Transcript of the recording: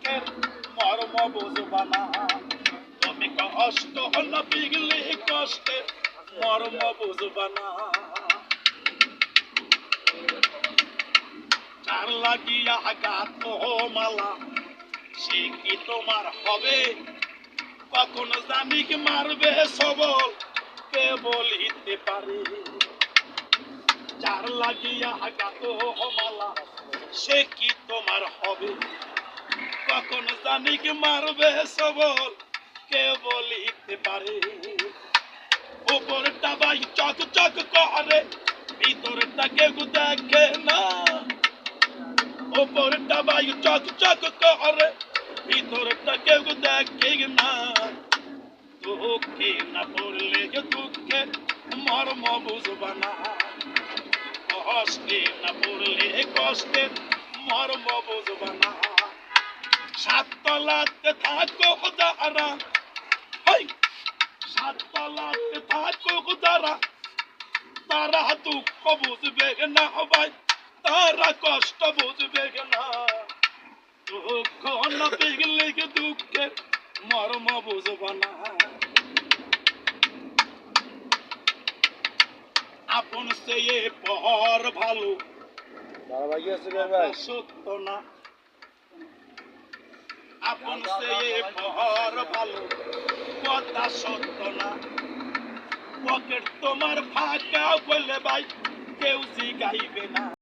দুঃখের মর্ম বুঝবা না। তুমি কষ্ট না পিগলি কষ্টের মর্ম বুঝবা না। যার লাগিয়া গাত মালা সে কি তোমার হবে? কখন জানি কি মারবে সবল কে বলিতে পারে। যার লাগিয়া গাত মালা সে কি তোমার হবে? কখন জানি কি মারবে সবল কে বলিতে পারে। উপরটা ভাই চক চক করে ভিতরটা কেউ দেখে না। উপরটা ভাই চক চক করে ভিতরটা কেউ দেখে না। দুঃখে না পড়লে যে দুঃখে মর্ম বুঝবা না। কষ্টে না পড়লে কষ্টের মর্ম বুঝবা না। সাততলাতে থাকো যারা, সাততলাতে থাকো যারা, তারা দুঃখ বুঝবে না ভাই, তারা কষ্ট বুঝবে না। দুঃখ না পেগলে দুঃখের মর্ম বুঝবা না। আপন সে পর ভালো সত্য না। আপন সে পর ভালো কথা সত্য না। পকেট তোমার ফাঁকা বলে ভাই কেউ জিগাইবে না।